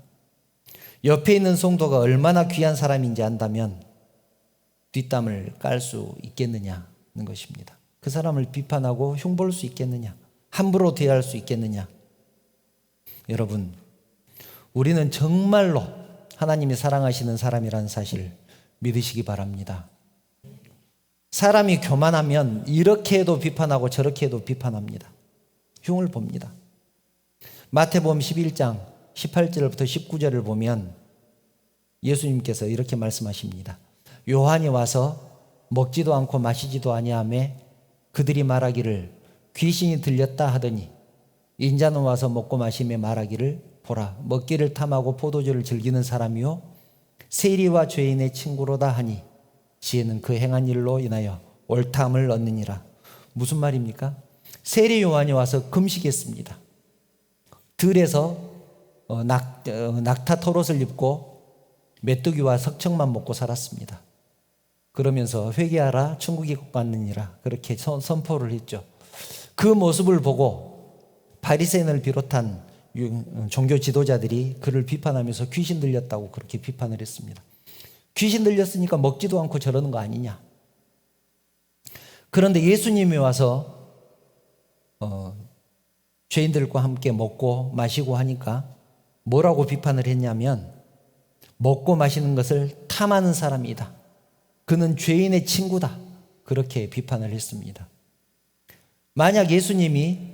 S1: 옆에 있는 성도가 얼마나 귀한 사람인지 안다면 뒷담을 깔 수 있겠느냐는 것입니다. 그 사람을 비판하고 흉볼 수 있겠느냐? 함부로 대할 수 있겠느냐? 여러분, 우리는 정말로 하나님이 사랑하시는 사람이라는 사실을 믿으시기 바랍니다. 사람이 교만하면 이렇게 해도 비판하고 저렇게 해도 비판합니다. 흉을 봅니다. 마태복음 11장 18절부터 19절을 보면 예수님께서 이렇게 말씀하십니다. 요한이 와서 먹지도 않고 마시지도 아니하매 그들이 말하기를 귀신이 들렸다 하더니 인자는 와서 먹고 마시며 말하기를 보라 먹기를 탐하고 포도주를 즐기는 사람이요 세리와 죄인의 친구로다 하니 지혜는 그 행한 일로 인하여 옳다함을 얻느니라. 무슨 말입니까? 세리 요한이 와서 금식했습니다. 들에서 낙타 털옷을 입고 메뚜기와 석청만 먹고 살았습니다. 그러면서 회개하라 천국이 곧받느니라 그렇게 선포를 했죠. 그 모습을 보고 바리새인을 비롯한 종교 지도자들이 그를 비판하면서 귀신 들렸다고 그렇게 비판을 했습니다. 귀신 들렸으니까 먹지도 않고 저러는 거 아니냐. 그런데 예수님이 와서 죄인들과 함께 먹고 마시고 하니까 뭐라고 비판을 했냐면 먹고 마시는 것을 탐하는 사람이다. 그는 죄인의 친구다. 그렇게 비판을 했습니다. 만약 예수님이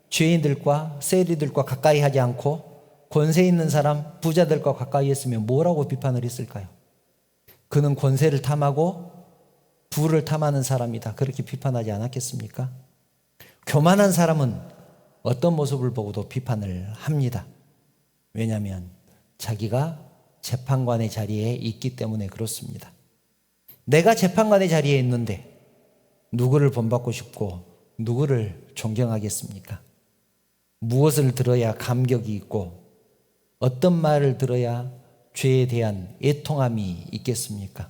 S1: 죄인들과 세리들과 가까이 하지 않고 권세 있는 사람, 부자들과 가까이 했으면 뭐라고 비판을 했을까요? 그는 권세를 탐하고 부를 탐하는 사람이다. 그렇게 비판하지 않았겠습니까? 교만한 사람은 어떤 모습을 보고도 비판을 합니다. 왜냐하면 자기가 재판관의 자리에 있기 때문에 그렇습니다. 내가 재판관의 자리에 있는데 누구를 본받고 싶고 누구를 존경하겠습니까? 무엇을 들어야 감격이 있고 어떤 말을 들어야 죄에 대한 애통함이 있겠습니까?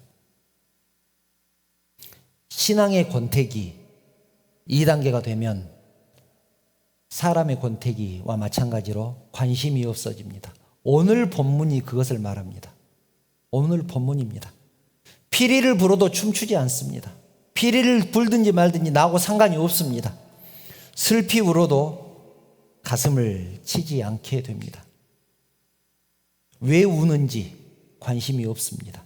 S1: 신앙의 권태기 2단계가 되면 사람의 권태기와 마찬가지로 관심이 없어집니다. 오늘 본문이 그것을 말합니다. 오늘 본문입니다. 피리를 불어도 춤추지 않습니다. 피리를 불든지 말든지 나하고 상관이 없습니다. 슬피 울어도 가슴을 치지 않게 됩니다. 왜 우는지 관심이 없습니다.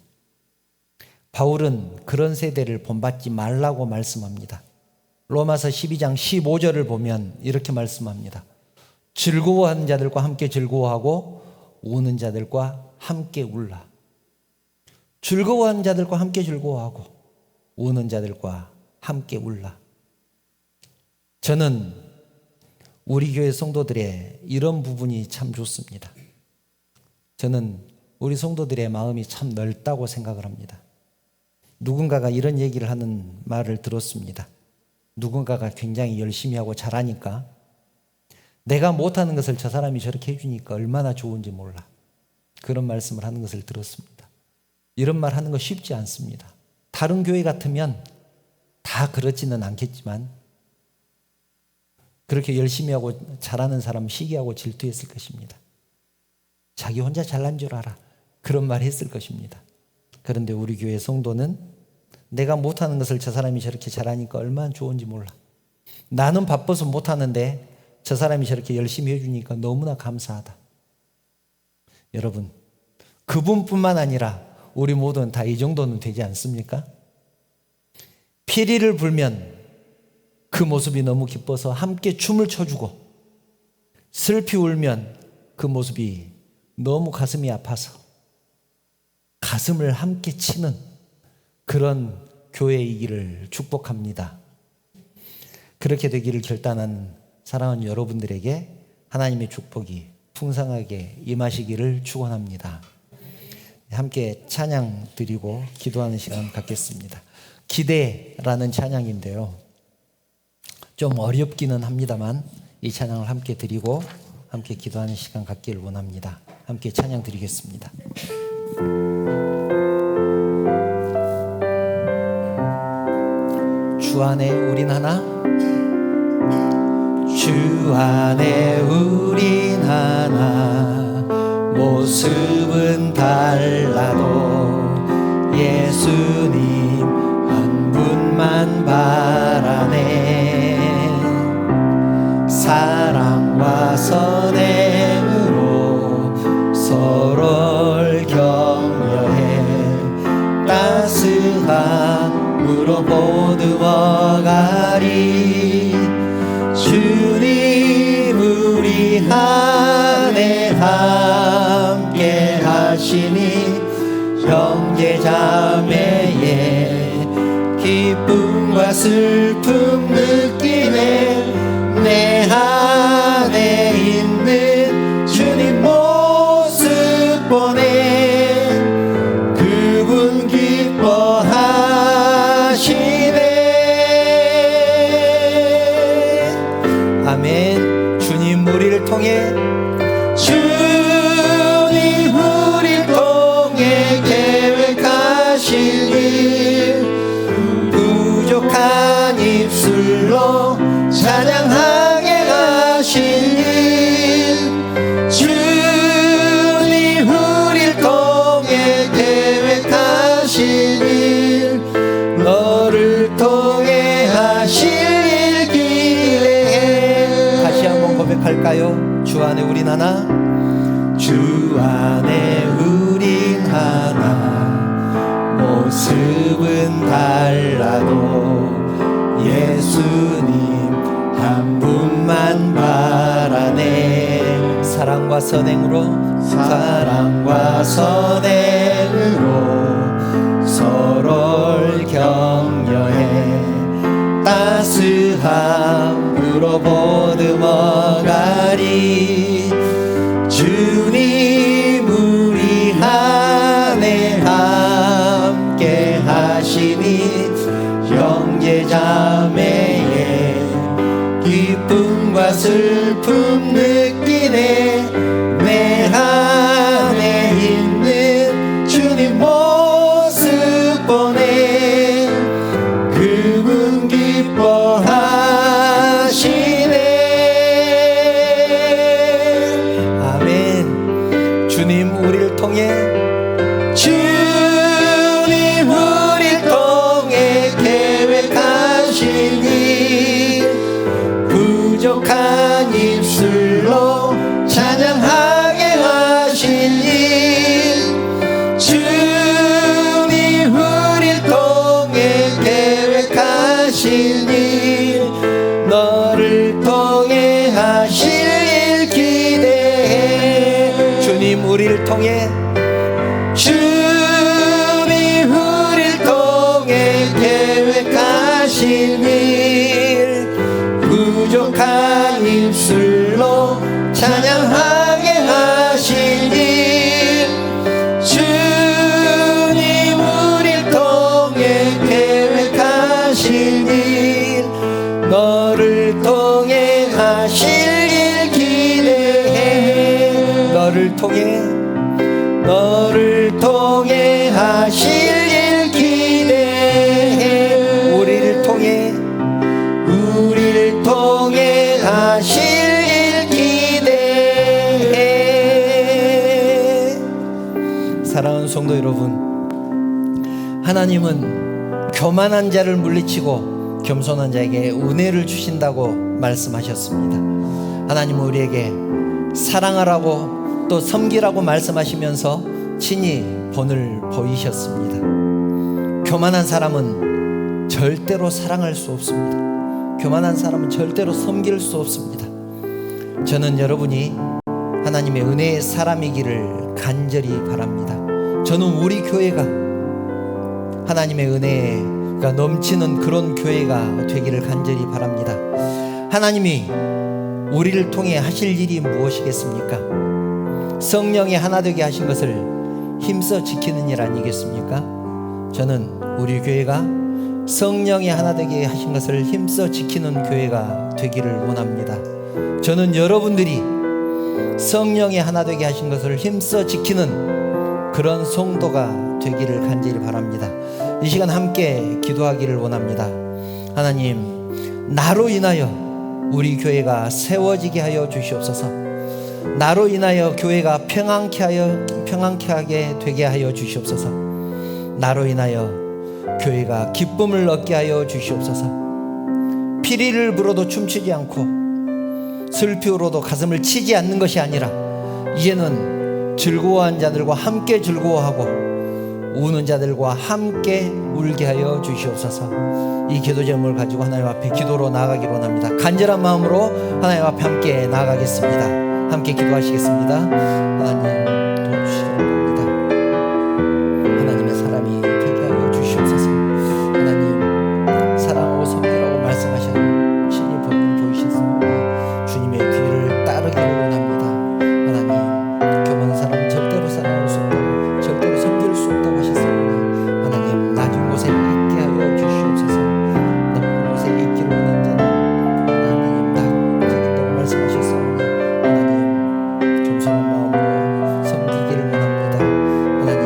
S1: 바울은 그런 세대를 본받지 말라고 말씀합니다. 로마서 12장 15절을 보면 이렇게 말씀합니다. 즐거워하는 자들과 함께 즐거워하고 우는 자들과 함께 울라. 즐거워하는 자들과 함께 즐거워하고 우는 자들과 함께 울라. 저는 우리 교회 성도들의 이런 부분이 참 좋습니다. 저는 우리 성도들의 마음이 참 넓다고 생각을 합니다. 누군가가 이런 얘기를 하는 말을 들었습니다. 누군가가 굉장히 열심히 하고 잘하니까 내가 못하는 것을 저 사람이 저렇게 해주니까 얼마나 좋은지 몰라. 그런 말씀을 하는 것을 들었습니다. 이런 말 하는 거 쉽지 않습니다. 다른 교회 같으면 다 그렇지는 않겠지만 그렇게 열심히 하고 잘하는 사람 시기하고 질투했을 것입니다. 자기 혼자 잘난 줄 알아. 그런 말 했을 것입니다. 그런데 우리 교회 성도는 내가 못하는 것을 저 사람이 저렇게 잘하니까 얼마나 좋은지 몰라. 나는 바빠서 못하는데 저 사람이 저렇게 열심히 해주니까 너무나 감사하다. 여러분, 그분뿐만 아니라 우리 모두는 다 이 정도는 되지 않습니까? 피리를 불면 그 모습이 너무 기뻐서 함께 춤을 춰주고, 슬피 울면 그 모습이 너무 가슴이 아파서 가슴을 함께 치는 그런 교회이기를 축복합니다. 그렇게 되기를 결단한 사랑하는 여러분들에게 하나님의 축복이 풍성하게 임하시기를 축원합니다. 함께 찬양 드리고 기도하는 시간 갖겠습니다. 기대라는 찬양인데요, 좀 어렵기는 합니다만 이 찬양을 함께 드리고 함께 기도하는 시간 갖기를 원합니다. 함께 찬양 드리겠습니다. 주 안에 우린 하나, 주 안에 우린 하나, 모습은 달라도 예수님 한 분만 바라네. 사랑과 선행으로 서로를 격려해 따스함으로 보듬어가리. 주님 우리 안에 함께 하시니 형제자매의 기쁨과 슬픔 느끼네. 내 안에 있는 주님 모습 보내. 그분 기뻐하시네. 아멘. 주님 우리를 통해, 주님 우리를 통해 계획하신 일, 부족한 입술로 찬양하게 하신 일. 주님 우리를 통해 계획하신 일, 너를 통해 하실 일 기대해. 다시 한번 고백할까요? 주 안에 우린 하나, 주 안에 우린 하나, 모습은 달라도 예수님 한 분만 바라네. 사랑과 선행으로, 사랑과 선행으로 서로를 격려해 따스함으로 보듬어가리. 주님 우리 안에 함께 하시니 형제자매의 기쁨과 슬픔 느끼네. 내 안에 있는 주님 우리를 통해 주님 우리를 통해 계획하신 일 부족한 입술로 찬양하게 하신 일 주님 우리를 통해 계획하신 일 너를 통해 하실 일 기대해 주님 우리를 통해 주님 우리를 통해 계획하신 일 부족한 입술로 찬양하게 하신 일 주님 우리를 통해 계획하신 일 너를 통해 하실 일 기대해 너를 통해 하실 일 기대해 우리를 통해 하실 일 기대해. 사랑하는 성도 여러분, 하나님은 교만한 자를 물리치고 겸손한 자에게 은혜를 주신다고 말씀하셨습니다. 하나님은 우리에게 사랑하라고 또 섬기라고 말씀하시면서 친히 본을 보이셨습니다. 교만한 사람은 절대로 사랑할 수 없습니다. 교만한 사람은 절대로 섬길 수 없습니다. 저는 여러분이 하나님의 은혜의 사람이기를 간절히 바랍니다. 저는 우리 교회가 하나님의 은혜가 넘치는 그런 교회가 되기를 간절히 바랍니다. 하나님이 우리를 통해 하실 일이 무엇이겠습니까? 성령이 하나 되게 하신 것을 힘써 지키는 일 아니겠습니까? 저는 우리 교회가 성령이 하나 되게 하신 것을 힘써 지키는 교회가 되기를 원합니다. 저는 여러분들이 성령이 하나 되게 하신 것을 힘써 지키는 그런 성도가 되기를 간절히 바랍니다. 이 시간 함께 기도하기를 원합니다. 하나님, 나로 인하여 우리 교회가 세워지게 하여 주시옵소서. 나로 인하여 교회가 평안케 하게 되게 하여 주시옵소서. 나로 인하여 교회가 기쁨을 얻게 하여 주시옵소서. 피리를 불어도 춤추지 않고 슬피 울어도 가슴을 치지 않는 것이 아니라 이제는 즐거워한 자들과 함께 즐거워하고 우는 자들과 함께 울게 하여 주시옵소서. 이 기도 제목을 가지고 하나님 앞에 기도로 나아가기로 원합니다. 간절한 마음으로 하나님 앞에 함께 나아가겠습니다. 함께 기도하시겠습니다. 하나님 도와주시기 바랍니다. 하나님의 사람이 되게 하여 주시옵소서. 하나님 사랑하고 섬기라고 말씀하신 신이 본을 보이셨습니다. 주님의 뒤를 따르기를 원합니다. 하나님, 교만한 사람은 절대로 사랑할 수 없다고, 절대로 섬길 수 없다고 하셨습니다. 하나님, 낮은 곳에 있게 하여 주시옵소서. 높은 곳에 있기를 원하는 자는 하나님 낮아진다고 말씀하셨습니다. 하나님, 겸손한 마음으로 섬기기를 원합니다. 하나님,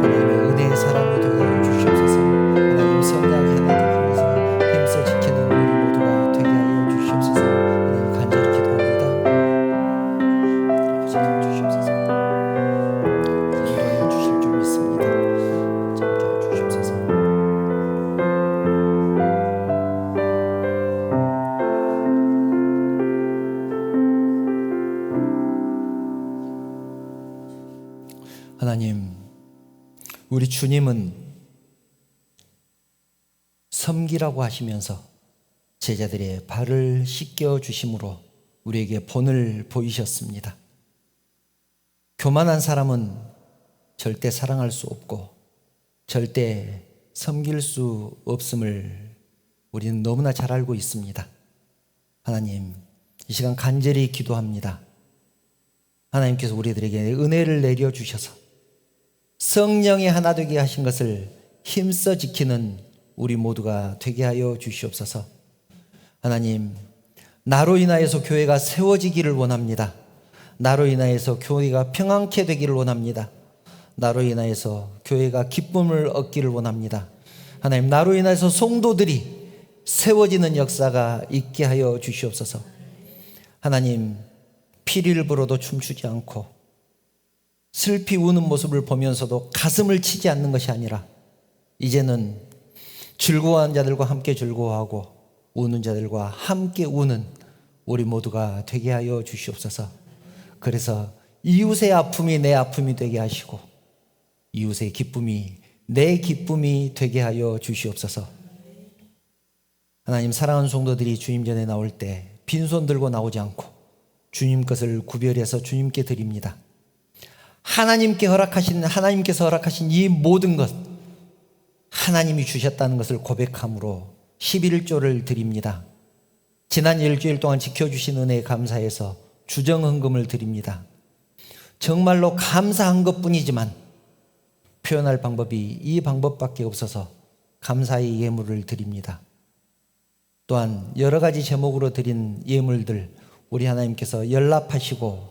S1: 하나님의 은혜의 사람이 되게 하여 주시옵소서. 하나님, 성령의 하나님 앞에서 힘써 지키는 우리 모두가 되게 하여 주시옵소서. 하나님, 간절히 기도합니다. 아버지 도와주시옵소서. 인도하여 주실 줄 믿습니다. 함께 주시옵소서. 하나님, 우리 주님은 섬기라고 하시면서 제자들의 발을 씻겨 주심으로 우리에게 본을 보이셨습니다. 교만한 사람은 절대 사랑할 수 없고 절대 섬길 수 없음을 우리는 너무나 잘 알고 있습니다. 하나님, 이 시간 간절히 기도합니다. 하나님께서 우리들에게 은혜를 내려주셔서 성령이 하나 되게 하신 것을 힘써 지키는 우리 모두가 되게 하여 주시옵소서. 하나님, 나로 인하여서 교회가 세워지기를 원합니다. 나로 인하여서 교회가 평안케 되기를 원합니다. 나로 인하여서 교회가 기쁨을 얻기를 원합니다. 하나님, 나로 인하여서 성도들이 세워지는 역사가 있게 하여 주시옵소서. 하나님, 피리를 불어도 춤추지 않고 슬피 우는 모습을 보면서도 가슴을 치지 않는 것이 아니라 이제는 즐거워하는 자들과 함께 즐거워하고 우는 자들과 함께 우는 우리 모두가 되게 하여 주시옵소서. 그래서 이웃의 아픔이 내 아픔이 되게 하시고 이웃의 기쁨이 내 기쁨이 되게 하여 주시옵소서. 하나님, 사랑하는 성도들이 주님 전에 나올 때 빈손 들고 나오지 않고 주님 것을 구별해서 주님께 드립니다. 하나님께서 허락하신 이 모든 것 하나님이 주셨다는 것을 고백함으로 11조를 드립니다. 지난 일주일 동안 지켜주신 은혜에 감사해서 주정헌금을 드립니다. 정말로 감사한 것뿐이지만 표현할 방법이 이 방법밖에 없어서 감사의 예물을 드립니다. 또한 여러 가지 제목으로 드린 예물들 우리 하나님께서 연락하시고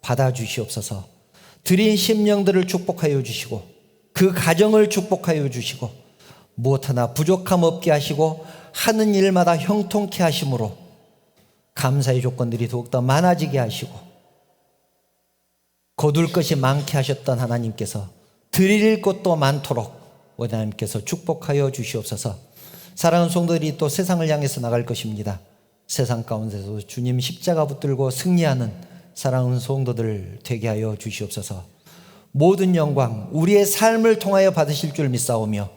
S1: 받아주시옵소서. 드린 심령들을 축복하여 주시고 그 가정을 축복하여 주시고 무엇 하나 부족함 없게 하시고 하는 일마다 형통케 하심으로 감사의 조건들이 더욱더 많아지게 하시고 거둘 것이 많게 하셨던 하나님께서 드릴 것도 많도록 우리 하나님께서 축복하여 주시옵소서. 사랑하는 성도들이 또 세상을 향해서 나갈 것입니다. 세상 가운데서 주님 십자가 붙들고 승리하는 사랑하는 성도들 되게 하여 주시옵소서. 모든 영광 우리의 삶을 통하여 받으실 줄 믿사오며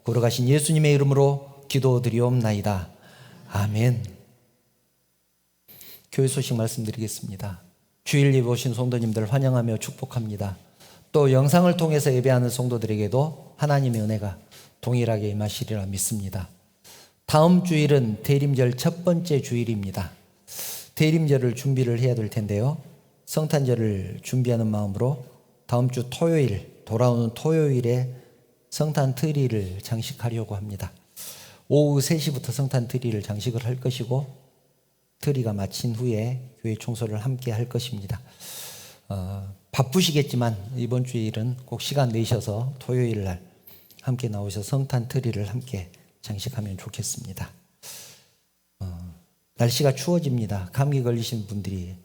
S1: 걸어가신 예수님의 이름으로 기도드리옵나이다. 아멘. 교회 소식 말씀드리겠습니다. 주일 예배 오신 성도님들 환영하며 축복합니다. 또 영상을 통해서 예배하는 성도들에게도 하나님의 은혜가 동일하게 임하시리라 믿습니다. 다음 주일은 대림절 첫 번째 주일입니다. 대림절을 준비를 해야 될 텐데요. 성탄절을 준비하는 마음으로 다음 주 토요일, 돌아오는 토요일에 성탄 트리를 장식하려고 합니다. 오후 3시부터 성탄 트리를 장식을 할 것이고 트리가 마친 후에 교회 청소를 함께 할 것입니다. 바쁘시겠지만 이번 주일은 꼭 시간 내셔서 토요일 날 함께 나오셔서 성탄 트리를 함께 장식하면 좋겠습니다. 날씨가 추워집니다. 감기 걸리신 분들이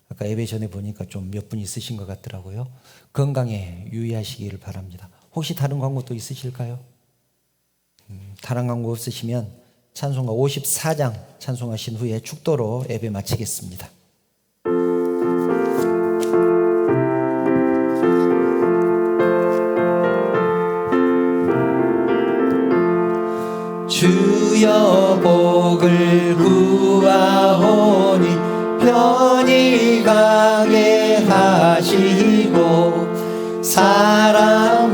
S1: 아까 예배 전에 보니까 좀 몇 분 있으신 것 같더라고요. 건강에 유의하시기를 바랍니다. 혹시 다른 광고 또 있으실까요? 다른 광고 없으시면 찬송가 54장 찬송하신 후에 축도로 예배 마치겠습니다. 주여 복을 구하오니 편히 가게 하시고 사람마다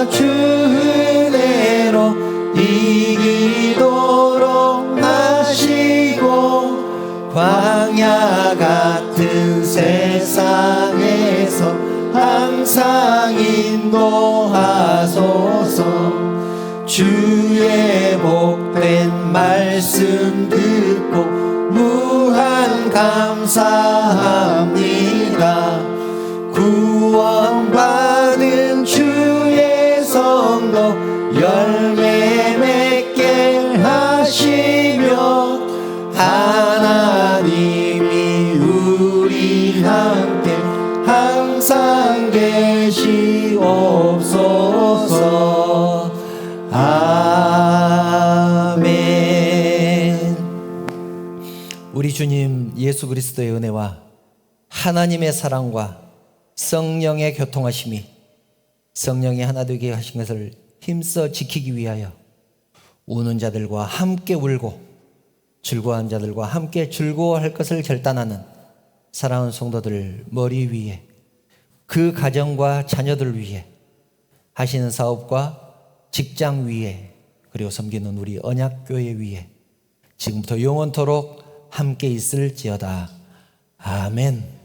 S1: 주 은혜로 이기도록 하시고 광야 같은 세상에서 항상 인도하소서. 주의 복된 말씀 듣고 무한 감사합니다. 구원받은 주의 성도 열매 맺게 하시며 하나님이 우리 함께 항상 계시옵소서. 아멘. 우리 주님 예수 그리스도의 은혜와 하나님의 사랑과 성령의 교통하심이 성령이 하나 되게 하신 것을 힘써 지키기 위하여 우는 자들과 함께 울고 즐거워하는 자들과 함께 즐거워할 것을 결단하는 사랑하는 성도들 머리 위에 그 가정과 자녀들 위에 하시는 사업과 직장 위에 그리고 섬기는 우리 언약교회 위에 지금부터 영원토록 함께 있을지어다. 아멘.